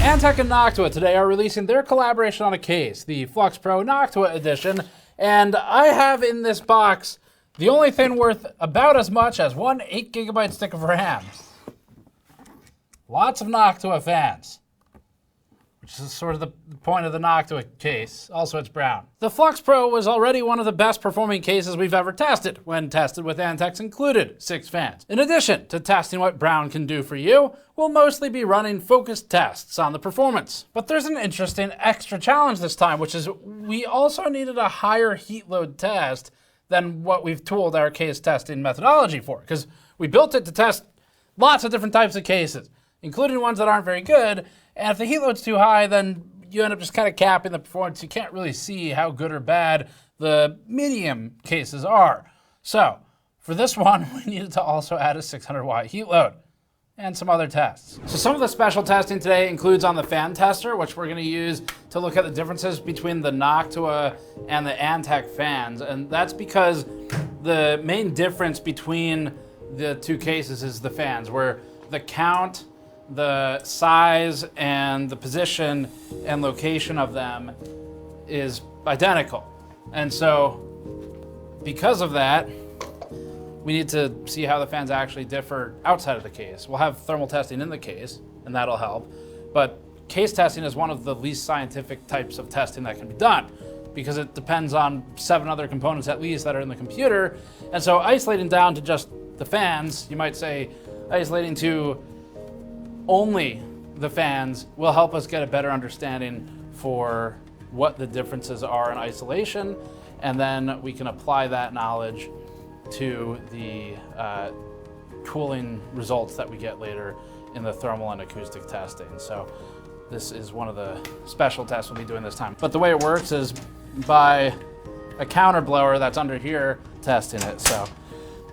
Antec and Noctua today are releasing their collaboration on a case, the Flux Pro Noctua edition, and I have in this box the only thing worth about as much as one 8GB stick of RAM. Lots of Noctua fans, which is sort of the point of the Noctua case. Also, it's brown. The Flux Pro was already one of the best performing cases we've ever tested, when tested with Antec's included 6 fans. In addition to testing what brown can do for you, we'll mostly be running focused tests on the performance. But there's an interesting extra challenge this time, which is we also needed a higher heat load test than what we've tooled our case testing methodology for, because we built it to test lots of different types of cases, including ones that aren't very good. And if the heat load's too high, then you end up just kind of capping the performance. You can't really see how good or bad the medium cases are. So for this one, we needed to also add a 600-watt heat load and some other tests. So some of the special testing today includes on the fan tester, which we're going to use to look at the differences between the Noctua and the Antec fans. And that's because the main difference between the two cases is the fans, where the count, the size, and the position and location of them is identical. And so because of that, we need to see how the fans actually differ outside of the case. We'll have thermal testing in the case, and that'll help. But case testing is one of the least scientific types of testing that can be done, because it depends on 7 other components at least that are in the computer. And so isolating down to just the fans, you might say isolating to only the fans, will help us get a better understanding for what the differences are in isolation, and then we can apply that knowledge to the cooling results that we get later in the thermal and acoustic testing. So this is one of the special tests we'll be doing this time. But the way it works is by a counter blower that's under here testing it. So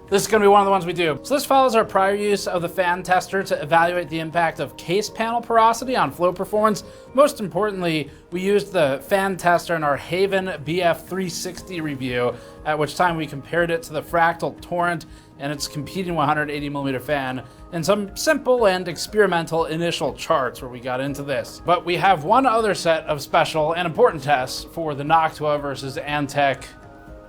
this is going to be one of the ones we do. So this follows our prior use of the fan tester to evaluate the impact of case panel porosity on flow performance. Most importantly, we used the fan tester in our HAVN BF 360 review, at which time we compared it to the Fractal Torrent and its competing 180mm fan in some simple and experimental initial charts where we got into this. But we have one other set of special and important tests for the Noctua versus Antec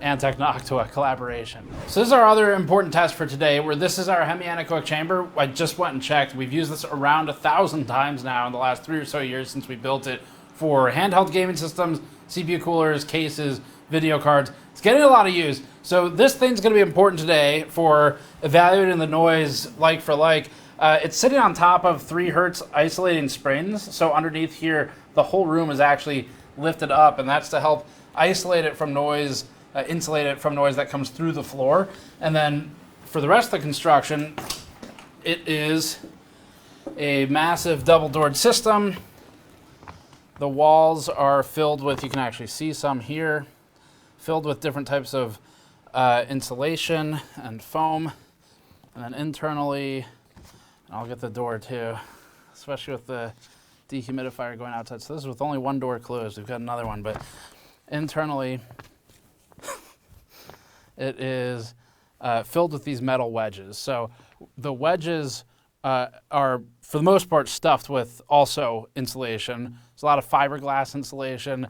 Noctua collaboration. So this is our other important test for today, where this is our hemi-anechoic chamber. I just went and checked. We've used this around 1,000 times now in the last 3 or so years since we built it for handheld gaming systems, CPU coolers, cases, video cards. It's getting a lot of use. So this thing's gonna be important today for evaluating the noise like for like. It's sitting on top of 3 Hertz isolating springs. So underneath here, the whole room is actually lifted up, and that's to help isolate it from noise, insulate it from noise that comes through the floor. And then for the rest of the construction, it is a massive double-doored system. The walls are filled with, you can actually see some here, filled with different types of insulation and foam. And then internally, and I'll get the door too, especially with the dehumidifier going outside. So this is with only one door closed. We've got another one, but internally, it is filled with these metal wedges. So the wedges are, for the most part, stuffed with also insulation. There's a lot of fiberglass insulation.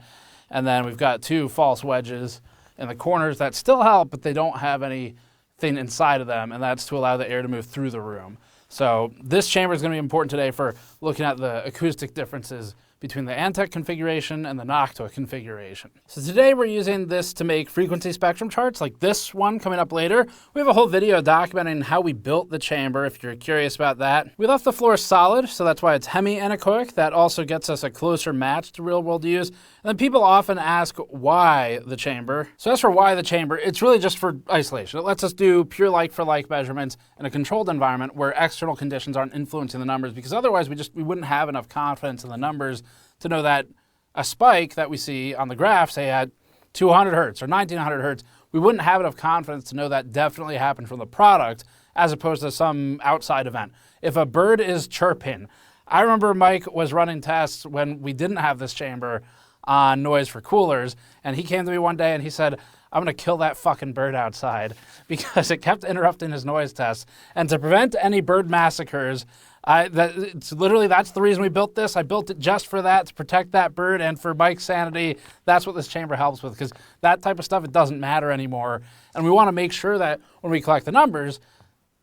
And then we've got 2 false wedges in the corners that still help, but they don't have anything inside of them, and that's to allow the air to move through the room. So this chamber is going to be important today for looking at the acoustic differences between the Antec configuration and the Noctua configuration. So today we're using this to make frequency spectrum charts like this one coming up later. We have a whole video documenting how we built the chamber if you're curious about that. We left the floor solid, so that's why it's hemi-anechoic. That also gets us a closer match to real world use. And then people often ask why the chamber. So as for why the chamber, it's really just for isolation. It lets us do pure like for like measurements in a controlled environment where external conditions aren't influencing the numbers, because otherwise we wouldn't have enough confidence in the numbers to know that a spike that we see on the graph, say at 200 Hertz or 1900 Hertz, we wouldn't have enough confidence to know that definitely happened from the product as opposed to some outside event. If a bird is chirping, I remember Mike was running tests when we didn't have this chamber on noise for coolers, and he came to me one day and he said, I'm gonna kill that fucking bird outside, because it kept interrupting his noise tests. And to prevent any bird massacres, It's literally, that's the reason we built this. I built it just for that, to protect that bird and for Mike's sanity. That's what this chamber helps with, because that type of stuff, it doesn't matter anymore. And we want to make sure that when we collect the numbers,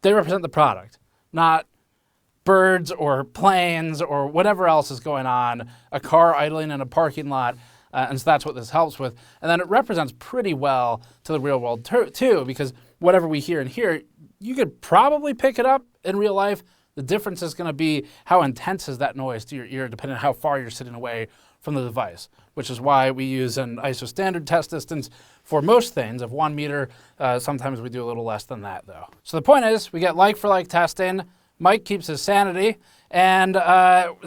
they represent the product, not birds or planes or whatever else is going on, a car idling in a parking lot. And so that's what this helps with. And then it represents pretty well to the real world too, because whatever we hear in here, you could probably pick it up in real life. The difference is going to be how intense is that noise to your ear, depending on how far you're sitting away from the device, which is why we use an ISO standard test distance for most things of 1 meter. Sometimes we do a little less than that, though. So the point is, we get like-for-like testing. Mike keeps his sanity. And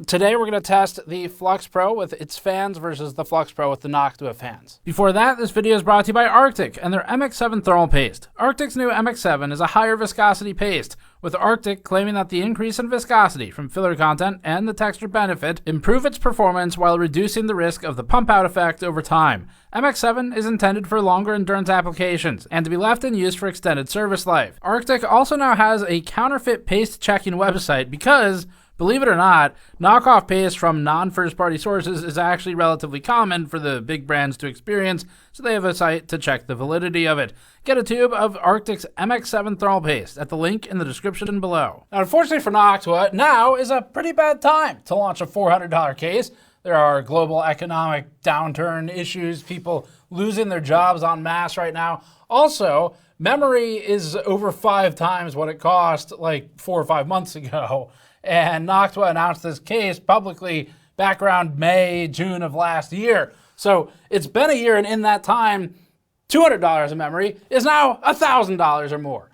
today we're going to test the Flux Pro with its fans versus the Flux Pro with the Noctua fans. Before that, this video is brought to you by Arctic and their MX7 thermal paste. Arctic's new MX7 is a higher viscosity paste, with Arctic claiming that the increase in viscosity from filler content and the texture benefit improve its performance while reducing the risk of the pump-out effect over time. MX7 is intended for longer endurance applications and to be left in use for extended service life. Arctic also now has a counterfeit paste checking website because, believe it or not, knockoff paste from non-first-party sources is actually relatively common for the big brands to experience, so they have a site to check the validity of it. Get a tube of Arctic's MX7 thermal paste at the link in the description below. Now, unfortunately for Noctua, now is a pretty bad time to launch a $400 case. There are global economic downturn issues, people losing their jobs en masse right now. Also, memory is over 5 times what it cost like 4 or 5 months ago. And Noctua announced this case publicly back around May, June of last year. So it's been a year, and in that time, $200 of memory is now $1,000 or more.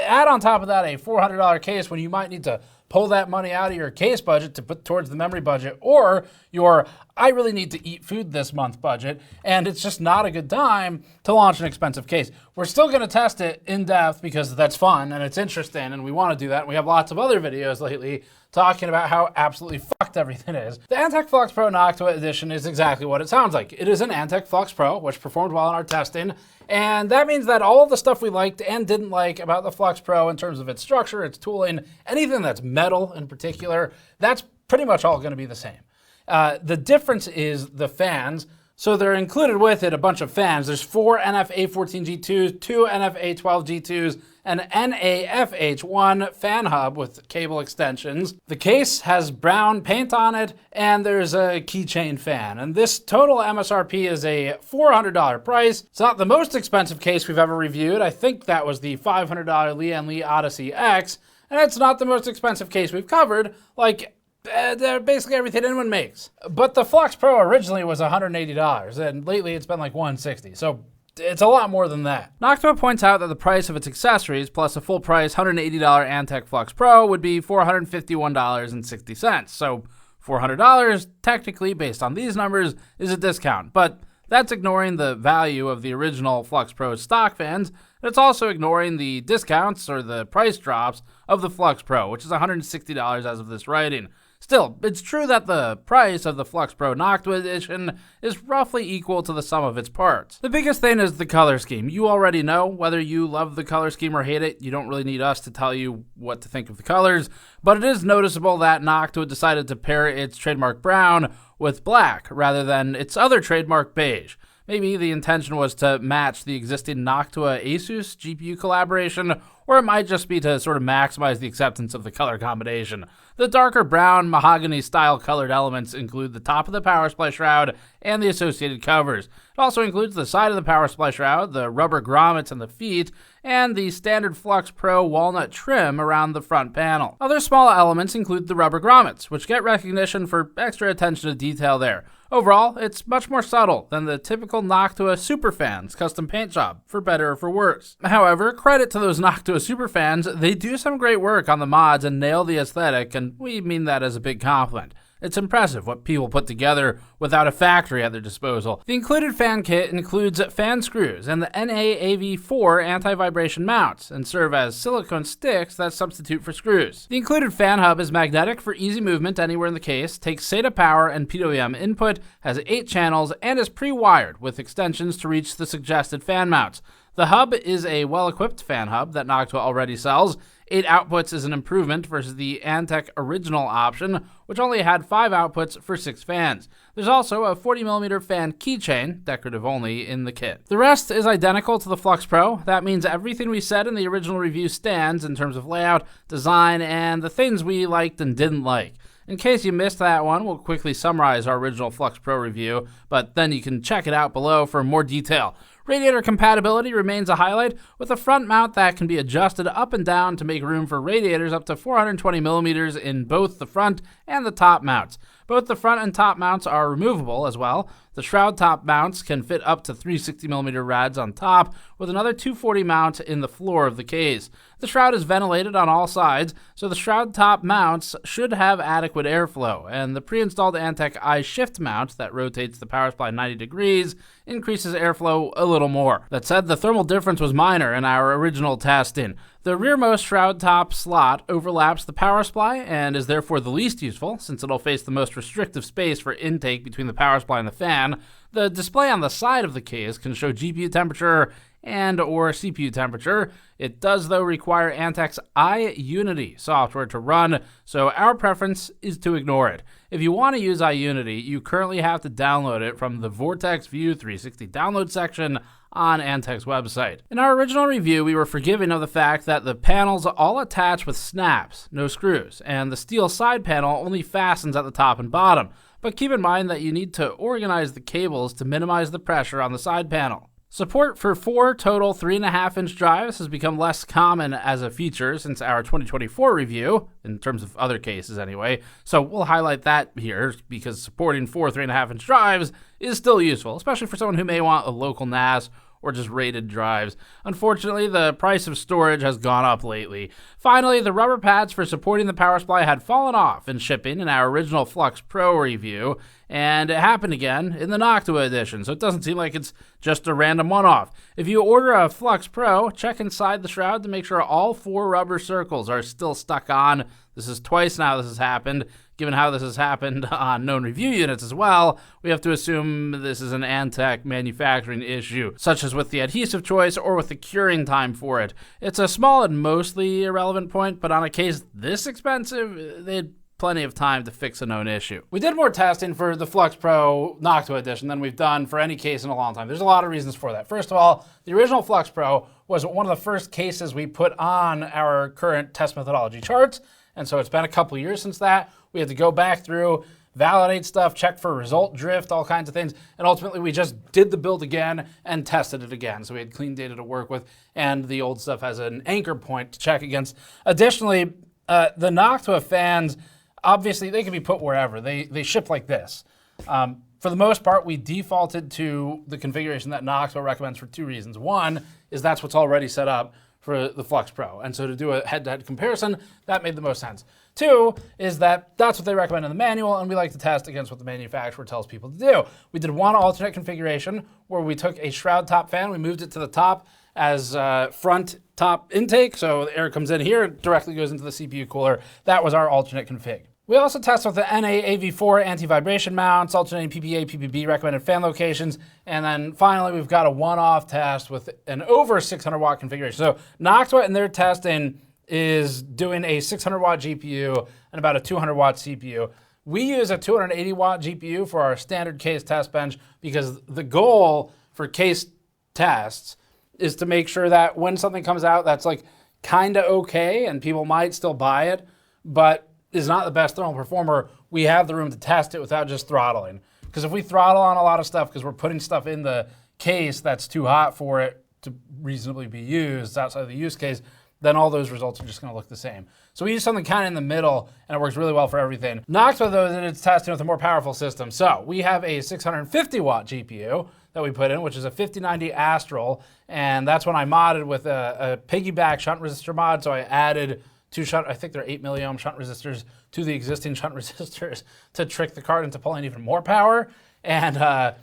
Add on top of that a $400 case when you might need to pull that money out of your case budget to put towards the memory budget, or your I really need to eat food this month budget, and it's just not a good time to launch an expensive case. We're still going to test it in depth because that's fun and it's interesting and we want to do that. And we have lots of other videos lately talking about how absolutely fucked everything is. The Antec Flux Pro Noctua Edition is exactly what it sounds like. It is an Antec Flux Pro, which performed well in our testing. And that means that all of the stuff we liked and didn't like about the Flux Pro in terms of its structure, its tooling, anything that's metal in particular, that's pretty much all going to be the same. The difference is the fans. So they're included with it a bunch of fans. There's 4 NF-A14G2s, 2 NF-A12G2s, an NAFH1 fan hub with cable extensions. The case has brown paint on it, and there's a keychain fan. And this total MSRP is a $400 price. It's not the most expensive case we've ever reviewed. I think that was the $500 Lian Li Odyssey X. And it's not the most expensive case we've covered, like basically everything anyone makes. But the Flux Pro originally was $180, and lately it's been like $160. So it's a lot more than that. Noctua points out that the price of its accessories plus a full price $180 Antec Flux Pro would be $451.60. So $400, technically, based on these numbers, is a discount. But that's ignoring the value of the original Flux Pro stock fans. It's also ignoring the discounts or the price drops of the Flux Pro, which is $160 as of this writing. Still, it's true that the price of the Flux Pro Noctua Edition is roughly equal to the sum of its parts. The biggest thing is the color scheme. You already know whether you love the color scheme or hate it. You don't really need us to tell you what to think of the colors, but it is noticeable that Noctua decided to pair its trademark brown with black rather than its other trademark beige. Maybe the intention was to match the existing Noctua Asus GPU collaboration, or it might just be to sort of maximize the acceptance of the color combination. The darker brown mahogany-style colored elements include the top of the power supply shroud and the associated covers. It also includes the side of the power supply shroud, the rubber grommets in the feet, and the standard Flux Pro walnut trim around the front panel. Other small elements include the rubber grommets, which get recognition for extra attention to detail there. Overall, it's much more subtle than the typical Noctua Superfans custom paint job, for better or for worse. However, credit to those Noctua Superfans, they do some great work on the mods and nail the aesthetic, and we mean that as a big compliment. It's impressive what people put together without a factory at their disposal. The included fan kit includes fan screws and the NAAV4 anti-vibration mounts and serve as silicone sticks that substitute for screws. The included fan hub is magnetic for easy movement anywhere in the case, takes SATA power and PWM input, has 8 channels, and is pre-wired with extensions to reach the suggested fan mounts. The hub is a well-equipped fan hub that Noctua already sells. 8 outputs is an improvement versus the Antec original option, which only had 5 outputs for 6 fans. There's also a 40mm fan keychain, decorative only, in the kit. The rest is identical to the Flux Pro. That means everything we said in the original review stands in terms of layout, design, and the things we liked and didn't like. In case you missed that one, we'll quickly summarize our original Flux Pro review, but then you can check it out below for more detail. Radiator compatibility remains a highlight, with a front mount that can be adjusted up and down to make room for radiators up to 420mm in both the front and the top mounts. Both the front and top mounts are removable as well. The shroud top mounts can fit up to 360mm rads on top, with another 240 mount in the floor of the case. The shroud is ventilated on all sides, so the shroud top mounts should have adequate airflow, and the pre-installed Antec shift mount that rotates the power supply 90 degrees increases airflow a little more. That said, the thermal difference was minor in our original testing. The rearmost shroud top slot overlaps the power supply and is therefore the least useful, since it'll face the most restrictive space for intake between the power supply and the fan. The display on the side of the case can show GPU temperature and or CPU temperature. It does, though, require Antec's HYTE software to run, so our preference is to ignore it. If you want to use HYTE, you currently have to download it from the Vortex View 360 download section on Antec's website. In our original review, we were forgiving of the fact that the panels all attach with snaps, no screws, and the steel side panel only fastens at the top and bottom. But keep in mind that you need to organize the cables to minimize the pressure on the side panel. Support for 4 total 3.5-inch drives has become less common as a feature since our 2024 review, in terms of other cases anyway, so we'll highlight that here because supporting 4 3.5-inch drives is still useful, especially for someone who may want a local NAS or just rated drives. Unfortunately, the price of storage has gone up lately. Finally, the rubber pads for supporting the power supply had fallen off in shipping in our original Flux Pro review, and it happened again in the Noctua edition, so it doesn't seem like it's just a random one-off. If you order a Flux Pro, check inside the shroud to make sure all 4 rubber circles are still stuck on. This is twice now this has happened. Given how this has happened on known review units as well, we have to assume this is an Antec manufacturing issue, such as with the adhesive choice or with the curing time for it. It's a small and mostly irrelevant point, but on a case this expensive, they had plenty of time to fix a known issue. We did more testing for the Flux Pro Noctua edition than we've done for any case in a long time. There's a lot of reasons for that. First of all, the original Flux Pro was one of the first cases we put on our current test methodology charts, and so it's been a couple years since that. We had to go back through, validate stuff, check for result drift, all kinds of things, and ultimately we just did the build again and tested it again. So we had clean data to work with, and the old stuff has an anchor point to check against. Additionally, the Noctua fans, obviously they can be put wherever. They ship like this. For the most part, we defaulted to the configuration that Noctua recommends for 2 reasons. One is that's what's already set up for the Flux Pro, and so to do a head-to-head comparison, that made the most sense. 2 is that that's what they recommend in the manual, and we like to test against what the manufacturer tells people to do. We did one alternate configuration where we took a shroud top fan, we moved it to the top as front top intake, so the air comes in here, directly goes into the CPU cooler. That was our alternate config. We also tested with the NA-AV4 anti-vibration mounts, alternating PPA, PPB recommended fan locations, and then finally we've got a one-off test with an over 600 watt configuration. So Noctua in their testing is doing a 600 watt GPU and about a 200 watt CPU. We use a 280 watt GPU for our standard case test bench because the goal for case tests is to make sure that when something comes out that's like kind of okay and people might still buy it, but is not the best thermal performer, we have the room to test it without just throttling. Because if we throttle on a lot of stuff because we're putting stuff in the case that's too hot for it to reasonably be used outside of the use case, then all those results are just going to look the same. So we use something kind of in the middle, and it works really well for everything. Noctua, though, did its testing with a more powerful system. So we have a 650 watt GPU that we put in, which is a 5090 Astral, and that's when I modded with a piggyback shunt resistor mod. So I added 2 shunt, I think they're 8 milliohm shunt resistors to the existing shunt resistors to trick the card into pulling even more power. And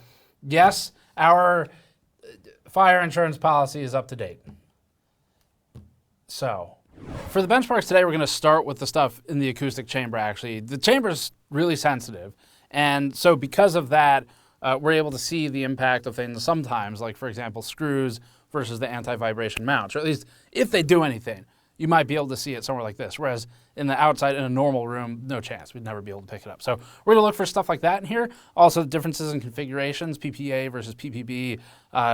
yes, our fire insurance policy is up to date. So for the benchmarks today, we're going to start with the stuff in the acoustic chamber, actually. The chamber's really sensitive. And so because of that, we're able to see the impact of things sometimes, like, for example, screws versus the anti-vibration mounts, or at least if they do anything. you might be able to see it somewhere like this. Whereas in the outside, in a normal room, no chance. We'd never be able to pick it up. So we're gonna look for stuff like that in here. Also, differences in configurations, PPA versus PPB,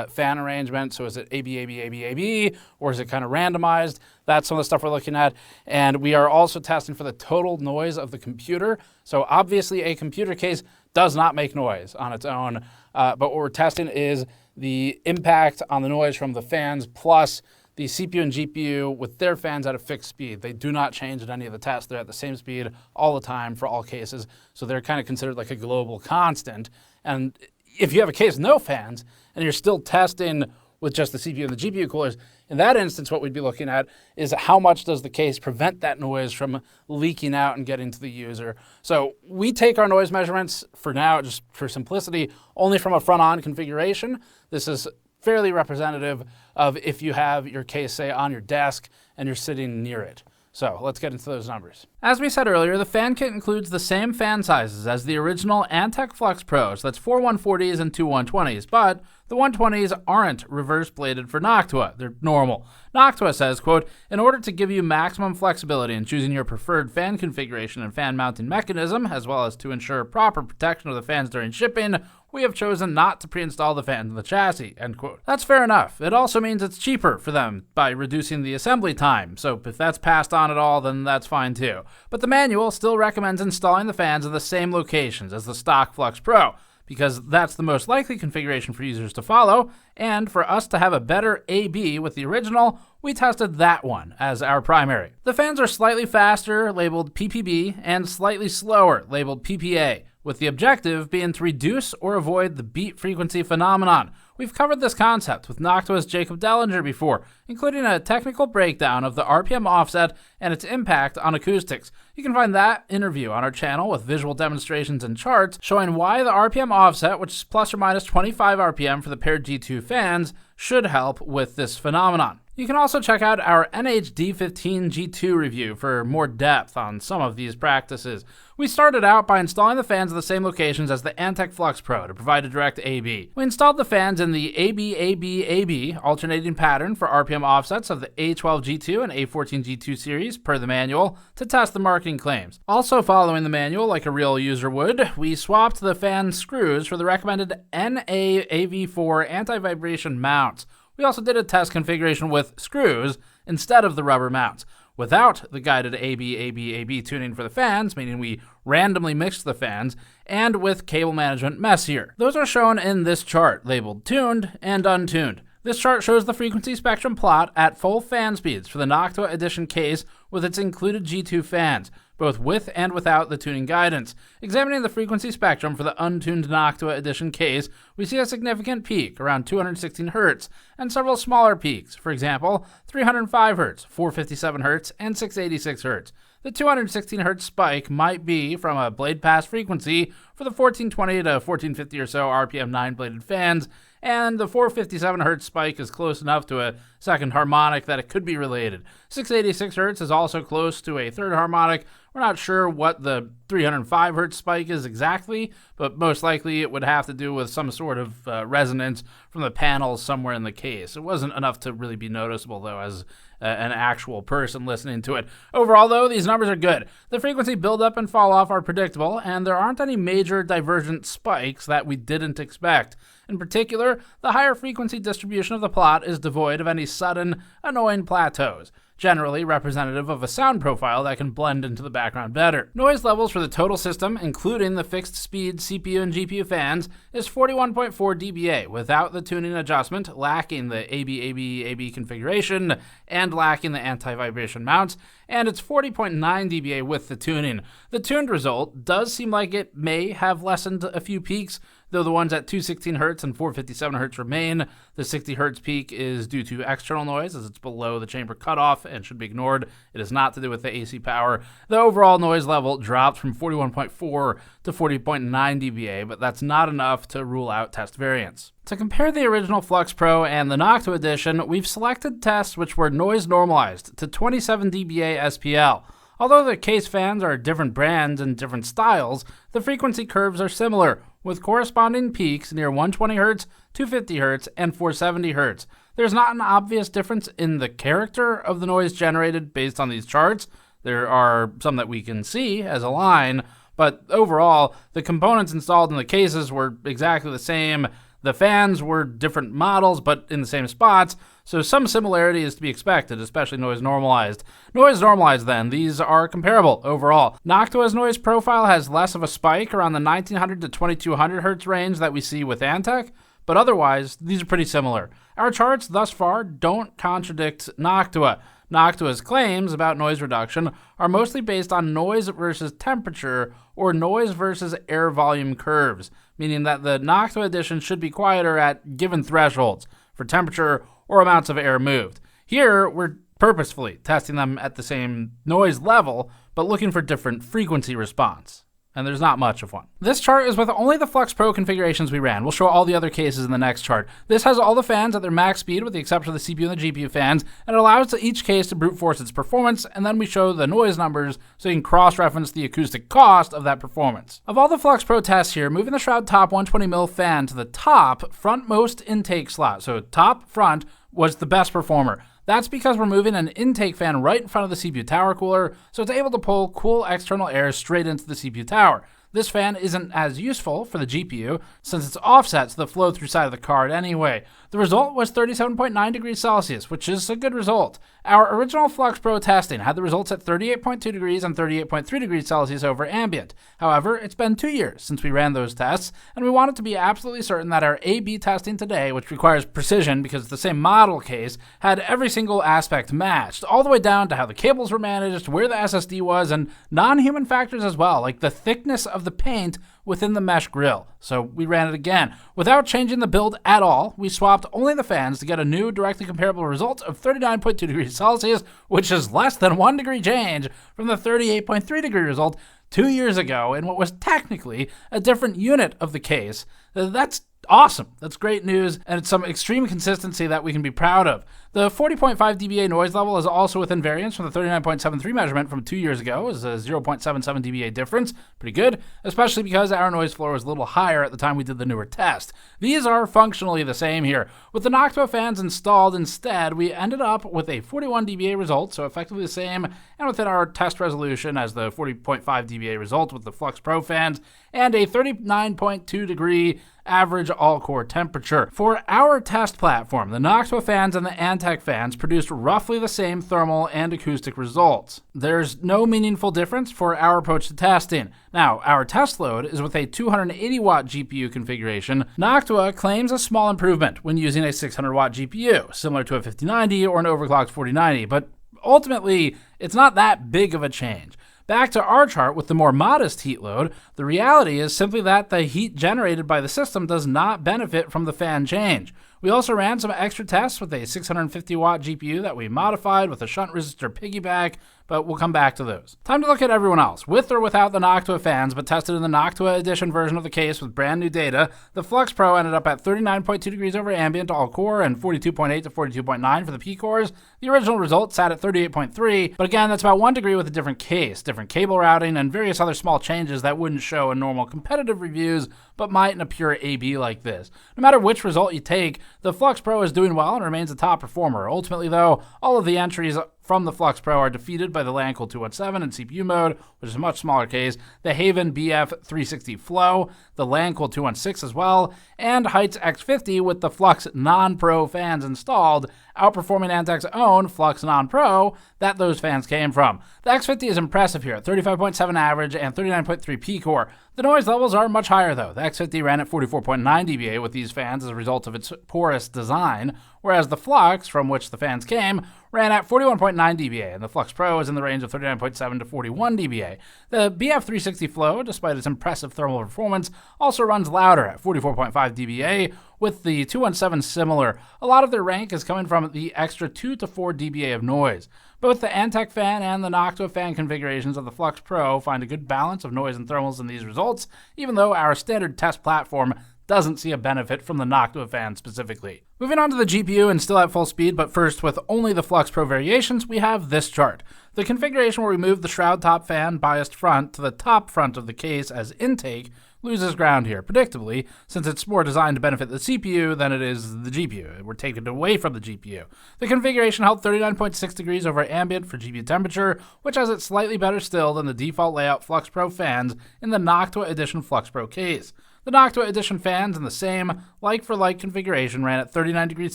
fan arrangement. So is it AB, AB, AB, AB, or is it kind of randomized? That's some of the stuff we're looking at. And we are also testing for the total noise of the computer. So obviously a computer case does not make noise on its own. But what we're testing is the impact on the noise from the fans plus the CPU and GPU with their fans at a fixed speed. They do not change at any of the tests. They're at the same speed all the time for all cases. So they're kind of considered like a global constant. And if you have a case with no fans and you're still testing with just the CPU and the GPU coolers, in that instance, what we'd be looking at is how much does the case prevent that noise from leaking out and getting to the user. So we take our noise measurements for now, just for simplicity, only from a front-on configuration. This is fairly representative of if you have your case, say, on your desk and you're sitting near it. So let's get into those numbers. As we said earlier, the fan kit includes the same fan sizes as the original Antec Flux Pro. So that's 4 140s and 2 120s, but the 120s aren't reverse bladed for Noctua. They're normal. Noctua says, quote, in order to give you maximum flexibility in choosing your preferred fan configuration and fan mounting mechanism, as well as to ensure proper protection of the fans during shipping, we have chosen not to pre-install the fans in the chassis, end quote. That's fair enough. It also means it's cheaper for them by reducing the assembly time. So if that's passed on at all, then that's fine too. But the manual still recommends installing the fans in the same locations as the stock Flux Pro, because that's the most likely configuration for users to follow, and for us to have a better AB with the original, we tested that one as our primary. The fans are slightly faster, labeled PPB, and slightly slower, labeled PPA, with the objective being to reduce or avoid the beat frequency phenomenon. We've covered this concept with Noctua's Jacob Dellinger before, including a technical breakdown of the RPM offset and its impact on acoustics. You can find that interview on our channel with visual demonstrations and charts showing why the RPM offset, which is plus or minus 25 RPM for the paired G2 fans, should help with this phenomenon. You can also check out our NH-D15 G2 review for more depth on some of these practices. We started out by installing the fans in the same locations as the Antec Flux Pro to provide a direct AB. We installed the fans in the AB-AB-AB alternating pattern for RPM offsets of the A12G2 and A14G2 series per the manual to test the marketing claims. Also following the manual like a real user would, we swapped the fan screws for the recommended NA-AV4 anti-vibration mounts. We also did a test configuration with screws instead of the rubber mounts, without the guided AB-AB-AB tuning for the fans, meaning we randomly mixed the fans, and with cable management messier. Those are shown in this chart, labeled tuned and untuned. This chart shows the frequency spectrum plot at full fan speeds for the Noctua Edition case with its included G2 fans, both with and without the tuning guidance. Examining the frequency spectrum for the untuned Noctua Edition case, we see a significant peak around 216 Hz and several smaller peaks, for example, 305 Hz, 457 Hz, and 686 Hz. The 216 Hz spike might be from a blade pass frequency for the 1420 to 1450 or so RPM 9-bladed fans, and the 457 Hz spike is close enough to a second harmonic that it could be related. 686 Hz is also close to a third harmonic. We're not sure what the 305 Hz spike is exactly, but most likely it would have to do with some sort of resonance from the panels somewhere in the case. It wasn't enough to really be noticeable, though, as an actual person listening to it. Overall, though, these numbers are good. The frequency build-up and fall-off are predictable, and there aren't any major divergent spikes that we didn't expect. In particular, the higher frequency distribution of the plot is devoid of any sudden, annoying plateaus, generally representative of a sound profile that can blend into the background better. Noise levels for the total system, including the fixed speed CPU and GPU fans, is 41.4 dBA without the tuning adjustment, lacking the AB-AB-AB configuration, and lacking the anti-vibration mounts, and it's 40.9 dBA with the tuning. The tuned result does seem like it may have lessened a few peaks, though the ones at 216 Hz and 457 Hz remain. The 60 Hz peak is due to external noise, as it's below the chamber cutoff and should be ignored. It is not to do with the AC power. The overall noise level dropped from 41.4 to 40.9 dBA, but that's not enough to rule out test variance. To compare the original Flux Pro and the Noctua Edition, we've selected tests which were noise normalized to 27 dBA SPL. Although the case fans are different brands and different styles, the frequency curves are similar, with corresponding peaks near 120 Hz, 250 Hz, and 470 Hz. There's not an obvious difference in the character of the noise generated based on these charts. There are some that we can see as a line, but overall, the components installed in the cases were exactly the same. The fans were different models, but in the same spots, so some similarity is to be expected, especially noise normalized. Noise normalized then, these are comparable overall. Noctua's noise profile has less of a spike around the 1900 to 2200 Hz range that we see with Antec, but otherwise, these are pretty similar. Our charts thus far don't contradict Noctua. Noctua's claims about noise reduction are mostly based on noise versus temperature or noise versus air volume curves, meaning that the Noctua edition should be quieter at given thresholds for temperature or amounts of air moved. Here, we're purposefully testing them at the same noise level, but looking for different frequency response. And there's not much of one. This chart is with only the Flux Pro configurations we ran. We'll show all the other cases in the next chart. This has all the fans at their max speed with the exception of the CPU and the GPU fans, and it allows each case to brute force its performance, and then we show the noise numbers so you can cross-reference the acoustic cost of that performance. Of all the Flux Pro tests here, moving the Shroud top 120mm fan to the top frontmost intake slot, so top front, was the best performer. That's because we're moving an intake fan right in front of the CPU tower cooler, so it's able to pull cool external air straight into the CPU tower. This fan isn't as useful for the GPU since it's offset to the flow-through side of the card anyway. The result was 37.9 degrees Celsius, which is a good result. Our original Flux Pro testing had the results at 38.2 degrees and 38.3 degrees Celsius over ambient. However, it's been 2 years since we ran those tests, and we wanted to be absolutely certain that our A/B testing today, which requires precision because it's the same model case, had every single aspect matched, all the way down to how the cables were managed, where the SSD was, and non-human factors as well, like the thickness of the paint within the mesh grill. So we ran it again. Without changing the build at all, we swapped only the fans to get a new directly comparable result of 39.2 degrees Celsius, which is less than 1 degree change from the 38.3 degree result 2 years ago in what was technically a different unit of the case. That's awesome. That's great news, and it's some extreme consistency that we can be proud of. The 40.5 dBA noise level is also within variance from the 39.73 measurement from 2 years ago. It's a 0.77 dBA difference. Pretty good, especially because our noise floor was a little higher at the time we did the newer test. These are functionally the same here. With the Noctua fans installed instead, we ended up with a 41 dBA result, so effectively the same, and within our test resolution as the 40.5 dBA result with the Flux Pro fans, and a 39.2 degree average all-core temperature. For our test platform, the Noctua fans and the Antec fans produced roughly the same thermal and acoustic results. There's no meaningful difference for our approach to testing. Now, our test load is with a 280-watt GPU configuration. Noctua claims a small improvement when using a 600-watt GPU, similar to a 5090 or an overclocked 4090, but ultimately, it's not that big of a change. Back to our chart with the more modest heat load, the reality is simply that the heat generated by the system does not benefit from the fan change. We also ran some extra tests with a 650-watt GPU that we modified with a shunt resistor piggyback, but we'll come back to those. Time to look at everyone else, with or without the Noctua fans, but tested in the Noctua edition version of the case with brand new data. The Flux Pro ended up at 39.2 degrees over ambient all core and 42.8 to 42.9 for the P cores. The original result sat at 38.3, but again, that's about 1 degree with a different case, different cable routing, and various other small changes that wouldn't show in normal competitive reviews, but might in a pure A/B like this. No matter which result you take, the Flux Pro is doing well and remains a top performer. Ultimately, though, all of the entries from the Flux Pro are defeated by the Lancool 217 in CPU mode, which is a much smaller case, the HAVN BF 360 Flow, the Lancool 216 as well, and HYTE X50 with the Flux non-Pro fans installed, outperforming Antec's own Flux non-Pro that those fans came from. The X50 is impressive here at 35.7 average and 39.3 P core. The noise levels are much higher though. The X50 ran at 44.9 dBA with these fans as a result of its porous design, whereas the Flux, from which the fans came, ran at 41.9 dBA, and the Flux Pro is in the range of 39.7 to 41 dBA. The BF 360 Flow, despite its impressive thermal performance, also runs louder at 44.5 dBA, with the 217 similar. A lot of their rank is coming from the extra 2 to 4 dBA of noise. Both the Antec fan and the Noctua fan configurations of the Flux Pro find a good balance of noise and thermals in these results, even though our standard test platform doesn't see a benefit from the Noctua fan specifically. Moving on to the GPU and still at full speed, but first with only the Flux Pro variations, we have this chart. The configuration where we move the shroud top fan biased front to the top front of the case as intake loses ground here, predictably, since it's more designed to benefit the CPU than it is the GPU. We're taking it away from the GPU. The configuration held 39.6 degrees over ambient for GPU temperature, which has it slightly better still than the default layout Flux Pro fans in the Noctua Edition Flux Pro case. The Noctua Edition fans in the same like-for-like configuration ran at 39 degrees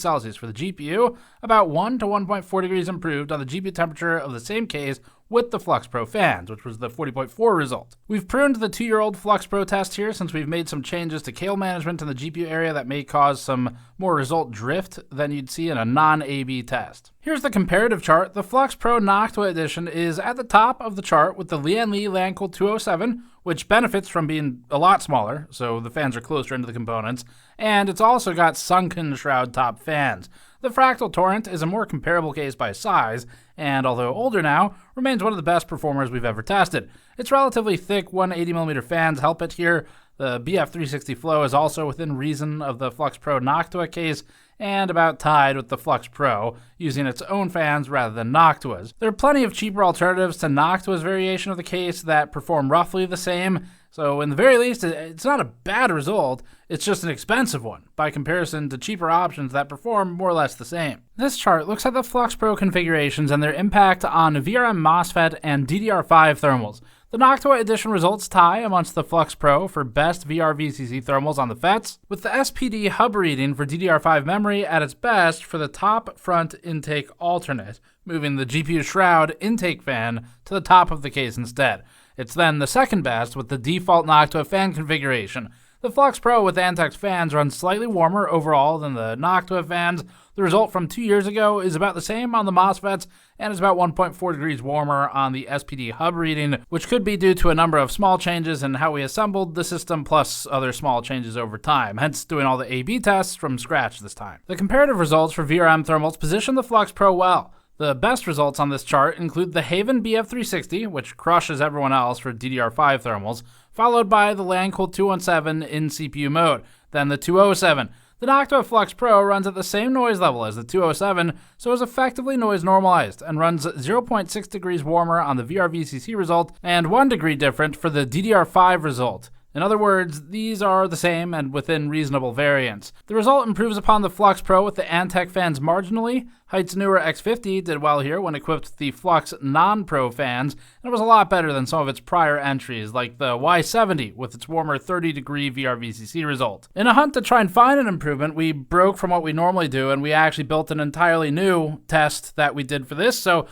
Celsius for the GPU, about 1 to 1.4 degrees improved on the GPU temperature of the same case with the Flux Pro fans, which was the 40.4 result. We've pruned the 2-year-old Flux Pro test here since we've made some changes to cable management in the GPU area that may cause some more result drift than you'd see in a non-AB test. Here's the comparative chart. The Flux Pro Noctua Edition is at the top of the chart with the Lian Li Lancool 207, which benefits from being a lot smaller, so the fans are closer into the components, and it's also got sunken shroud top fans. The Fractal Torrent is a more comparable case by size, and although older now, remains one of the best performers we've ever tested. Its relatively thick 180mm fans help it here. The BF 360 flow is also within reason of the Flux Pro Noctua case, and about tied with the Flux Pro, using its own fans rather than Noctua's. There are plenty of cheaper alternatives to Noctua's variation of the case that perform roughly the same, so in the very least, it's not a bad result, it's just an expensive one, by comparison to cheaper options that perform more or less the same. This chart looks at the Flux Pro configurations and their impact on VRM MOSFET and DDR5 thermals. The Noctua Edition results tie amongst the Flux Pro for best VR-VCC thermals on the FETs, with the SPD hub reading for DDR5 memory at its best for the top front intake alternate, moving the GPU shroud intake fan to the top of the case instead. It's then the second best with the default Noctua fan configuration. The Flux Pro with Antec fans runs slightly warmer overall than the Noctua fans. The result from 2 years ago is about the same on the MOSFETs, and is about 1.4 degrees warmer on the SPD hub reading, which could be due to a number of small changes in how we assembled the system, plus other small changes over time, hence doing all the A/B tests from scratch this time. The comparative results for VRM thermals position the Flux Pro well. The best results on this chart include the HAVN BF 360, which crushes everyone else for DDR5 thermals, followed by the Lancool 217 in CPU mode, then the 207. The Noctua Flux Pro runs at the same noise level as the 207, so is effectively noise normalized, and runs 0.6 degrees warmer on the VR-VCC result, and 1 degree different for the DDR5 result. In other words, these are the same and within reasonable variance. The result improves upon the Flux Pro with the Antec fans marginally. HYTE's newer X50 did well here when equipped with the Flux non-Pro fans, and it was a lot better than some of its prior entries, like the Y70 with its warmer 30-degree VR-VCC result. In a hunt to try and find an improvement, we broke from what we normally do, and we actually built an entirely new test that we did for this. So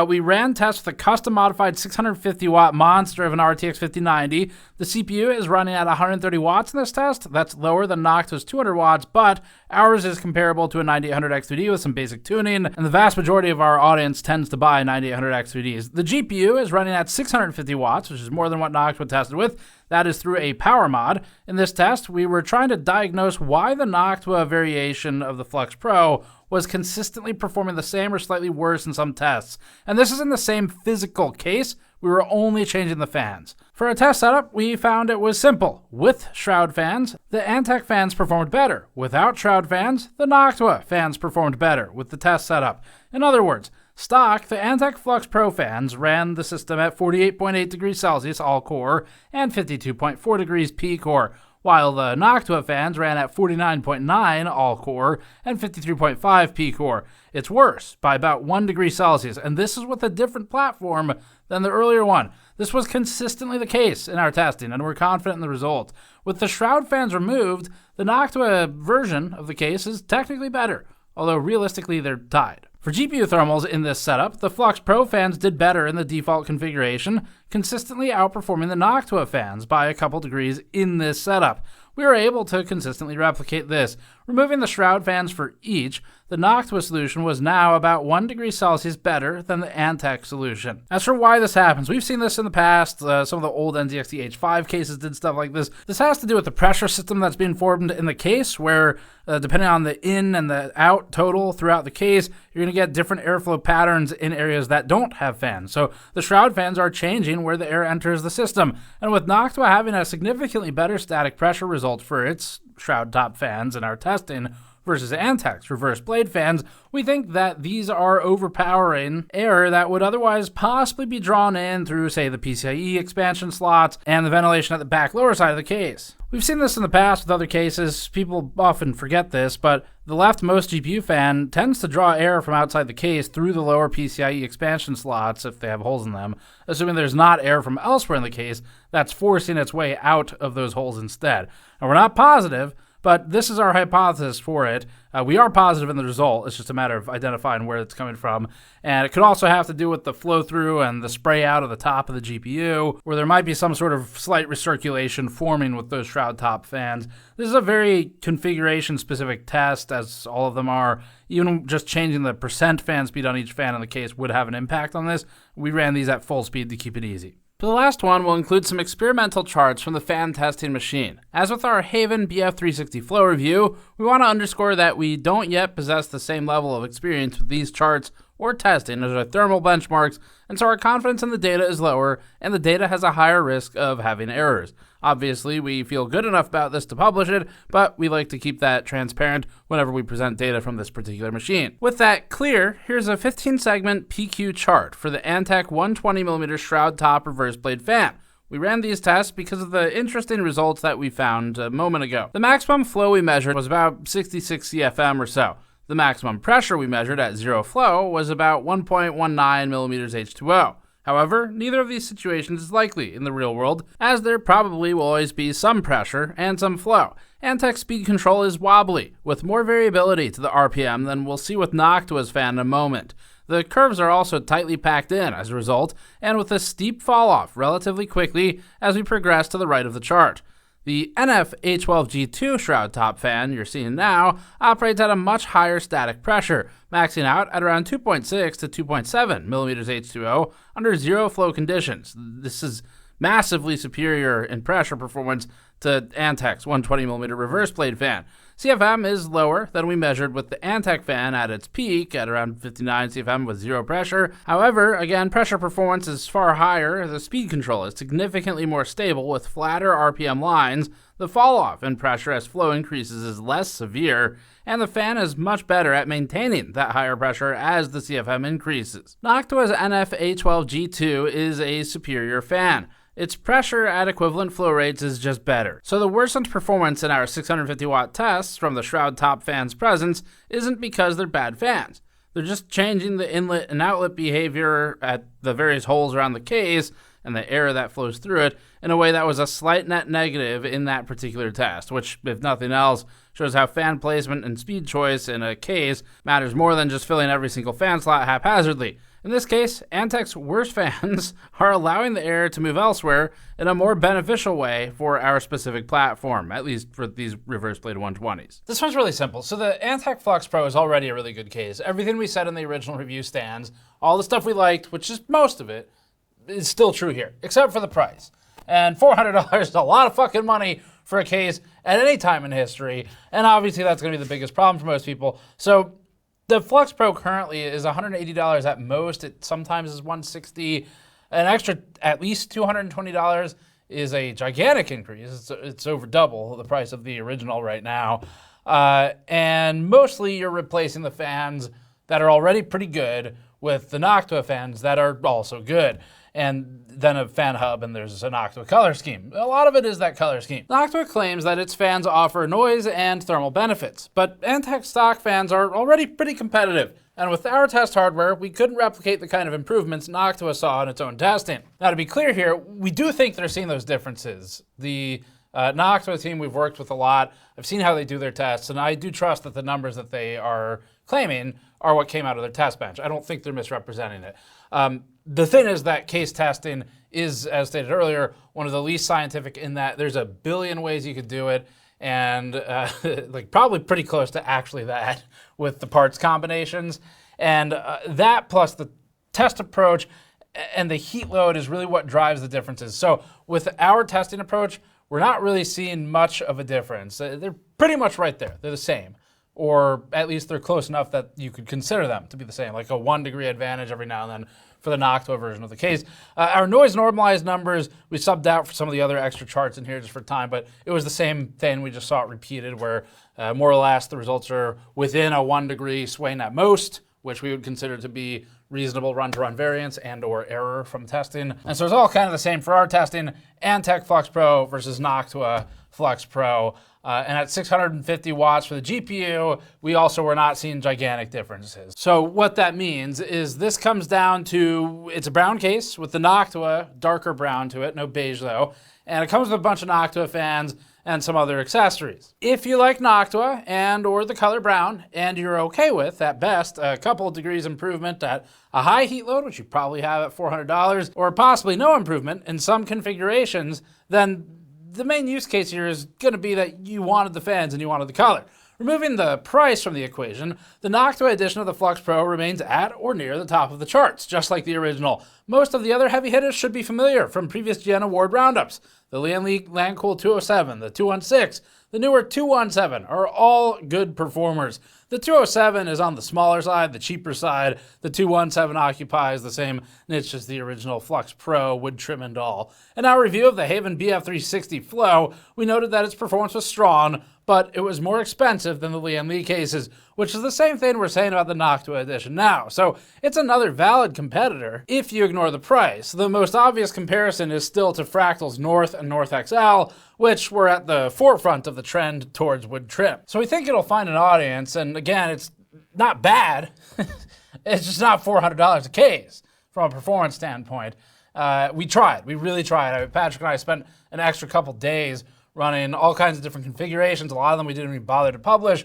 we ran tests with a custom-modified 650-watt monster of an RTX 5090. The CPU is running at 130 watts in this test. That's lower than Noctua's 200 watts, but ours is comparable to a 9800 X3D with some basic tuning, and the vast majority of our audience tends to buy 9800 X3Ds. The GPU is running at 650 watts, which is more than what Noctua tested with. That is through a power mod. In this test, we were trying to diagnose why the Noctua variation of the Flux Pro was consistently performing the same or slightly worse in some tests. And this is in the same physical case. We were only changing the fans. For a test setup, we found it was simple. With shroud fans, the Antec fans performed better. Without shroud fans, the Noctua fans performed better with the test setup. In other words, stock, the Antec Flux Pro fans ran the system at 48.8 degrees Celsius all-core and 52.4 degrees P-core, while the Noctua fans ran at 49.9 all-core and 53.5 P-core. It's worse by about 1 degree Celsius, and this is with a different platform than the earlier one. This was consistently the case in our testing, and we're confident in the result. With the shroud fans removed, the Noctua version of the case is technically better, although realistically they're tied. For GPU thermals in this setup, the Flux Pro fans did better in the default configuration, consistently outperforming the Noctua fans by a couple degrees in this setup. We were able to consistently replicate this. Removing the shroud fans for each, the Noctua solution was now about 1 degree Celsius better than the Antec solution. As for why this happens, we've seen this in the past. Some of the old NZXT H5 cases did stuff like this. This has to do with the pressure system that's being formed in the case, where depending on the in and the out total throughout the case, you're going to get different airflow patterns in areas that don't have fans. So the shroud fans are changing testing where the air enters the system. And with Noctua having a significantly better static pressure result for its shroud top fans in our testing versus Antec's reverse blade fans, we think that these are overpowering air that would otherwise possibly be drawn in through, say, the PCIe expansion slots and the ventilation at the back lower side of the case. We've seen this in the past with other cases. People often forget this, but the leftmost GPU fan tends to draw air from outside the case through the lower PCIe expansion slots if they have holes in them, assuming there's not air from elsewhere in the case that's forcing its way out of those holes instead. And we're not positive, but this is our hypothesis for it. We are positive in the result. It's just a matter of identifying where it's coming from. And it could also have to do with the flow through and the spray out of the top of the GPU, where there might be some sort of slight recirculation forming with those shroud top fans. This is a very configuration specific test, as all of them are. Even just changing the percent fan speed on each fan in the case would have an impact on this. We ran these at full speed to keep it easy. For the last one, we'll include some experimental charts from the fan testing machine. As with our HAVN BF 360 flow review, we want to underscore that we don't yet possess the same level of experience with these charts or testing as our thermal benchmarks, and so our confidence in the data is lower, and the data has a higher risk of having errors. Obviously, we feel good enough about this to publish it, but we like to keep that transparent whenever we present data from this particular machine. With that clear, here's a 15-segment PQ chart for the Antec 120mm shroud top reverse blade fan. We ran these tests because of the interesting results that we found a moment ago. The maximum flow we measured was about 66 CFM or so. The maximum pressure we measured at zero flow was about 1.19 millimeters H2O. However, neither of these situations is likely in the real world, as there probably will always be some pressure and some flow. Antec speed control is wobbly, with more variability to the RPM than we'll see with Noctua's fan in a moment. The curves are also tightly packed in as a result, and with a steep fall off relatively quickly as we progress to the right of the chart. The NF A12G2 shroud top fan you're seeing now operates at a much higher static pressure, maxing out at around 2.6 to 2.7 millimeters H2O under zero flow conditions. This is massively superior in pressure performance to Antec's 120mm reverse blade fan. CFM is lower than we measured with the Antec fan at its peak at around 59 CFM with zero pressure. However, again, pressure performance is far higher. The speed control is significantly more stable with flatter RPM lines. The fall off in pressure as flow increases is less severe, and the fan is much better at maintaining that higher pressure as the CFM increases. Noctua's NF A12G2 is a superior fan. Its pressure at equivalent flow rates is just better. So the worsened performance in our 650 watt tests from the shroud top fan's presence isn't because they're bad fans. They're just changing the inlet and outlet behavior at the various holes around the case and the air that flows through it in a way that was a slight net negative in that particular test, which, if nothing else, shows how fan placement and speed choice in a case matters more than just filling every single fan slot haphazardly. In this case, Antec's worst fans are allowing the air to move elsewhere in a more beneficial way for our specific platform, at least for these reverse blade 120s. This one's really simple. So the Antec Flux Pro is already a really good case. Everything we said in the original review stands. All the stuff we liked, which is most of it, is still true here, except for the price. And $400 is a lot of fucking money for a case at any time in history. And obviously that's going to be the biggest problem for most people. So the Flux Pro currently is $180 at most. It sometimes is $160. An extra at least $220 is a gigantic increase. It's over double the price of the original right now. And mostly you're replacing the fans that are already pretty good with the Noctua fans that are also good. And then a fan hub, and there's a Noctua color scheme. A lot of it is that color scheme. Noctua claims that its fans offer noise and thermal benefits, but Antec stock fans are already pretty competitive. And with our test hardware, we couldn't replicate the kind of improvements Noctua saw in its own testing. Now, to be clear here, we do think they're seeing those differences. The Noctua team we've worked with a lot. I've seen how they do their tests, and I do trust that the numbers that they are claiming are what came out of their test bench. I don't think they're misrepresenting it. The thing is that case testing is, as stated earlier, one of the least scientific in that there's a billion ways you could do it, and like probably pretty close to actually that with the parts combinations. And that plus the test approach and the heat load is really what drives the differences. So with our testing approach, we're not really seeing much of a difference. They're pretty much right there. They're the same. or at least they're close enough that you could consider them to be the same, like a 1 degree advantage every now and then for the Noctua version of the case. Our noise normalized numbers, we subbed out for some of the other extra charts in here just for time, but it was the same thing. We just saw it repeated where more or less the results are within a 1 degree swing at most, which we would consider to be reasonable run-to-run variance and or error from testing. And so it's all kind of the same for our testing. Antec Flux Pro versus Noctua Flux Pro. And at 650 watts for the GPU, we also were not seeing gigantic differences. So what that means is this comes down to, it's a brown case with the Noctua, darker brown to it, no beige though. And it comes with a bunch of Noctua fans and some other accessories. If you like Noctua and or the color brown, and you're okay with, at best, a couple of degrees improvement at a high heat load, which you probably have at $400, or possibly no improvement in some configurations, then the main use case here is going to be that you wanted the fans and you wanted the color. Removing the price from the equation, the Noctua edition of the Flux Pro remains at or near the top of the charts, just like the original. Most of the other heavy hitters should be familiar from previous Gen Award roundups. The Lian Li Lancool 207, the 216, the newer 217 are all good performers. The 207 is on the smaller side, the cheaper side. The 217 occupies the same niche as the original Flux Pro, wood trim and all. In our review of the HAVN BF 360 Flow, we noted that its performance was strong, but it was more expensive than the Lian Li cases, which is the same thing we're saying about the Noctua edition now. So it's another valid competitor if you ignore the price. The most obvious comparison is still to Fractal's North and North XL, which were at the forefront of the trend towards wood trim. So we think it'll find an audience, and again, it's not bad. It's just not $400 a case from a performance standpoint. We tried, we really tried. Patrick and I spent an extra couple days running all kinds of different configurations. A lot of them we didn't even bother to publish,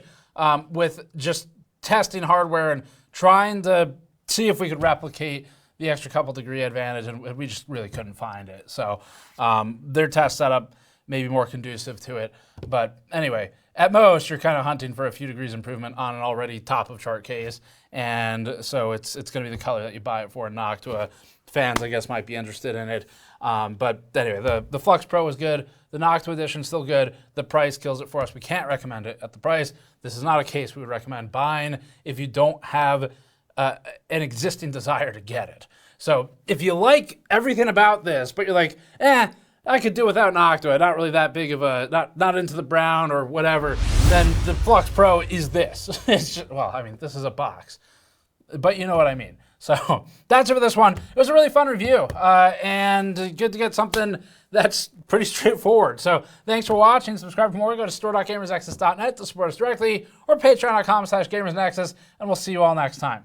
with just testing hardware and trying to see if we could replicate the extra couple degree advantage, and we just really couldn't find it. So their test setup may be more conducive to it. But anyway, at most, you're kind of hunting for a few degrees improvement on an already top of chart case. And so it's going to be the color that you buy it for. Noctua fans, I guess, might be interested in it. But anyway, the Flux Pro is good. The Noctua edition is still good. The price kills it for us. We can't recommend it at the price. This is not a case we would recommend buying if you don't have an existing desire to get it. So if you like everything about this, but you're like, I could do without Noctua, not really that big of a, not into the brown or whatever, then the Flux Pro is this. It's just, well, I mean, this is a box, but you know what I mean. So that's it for this one. It was a really fun review, and good to get something that's pretty straightforward. So thanks for watching. Subscribe for more. Go to store.gamersnexus.net to support us directly, or patreon.com/gamersnexus, and we'll see you all next time.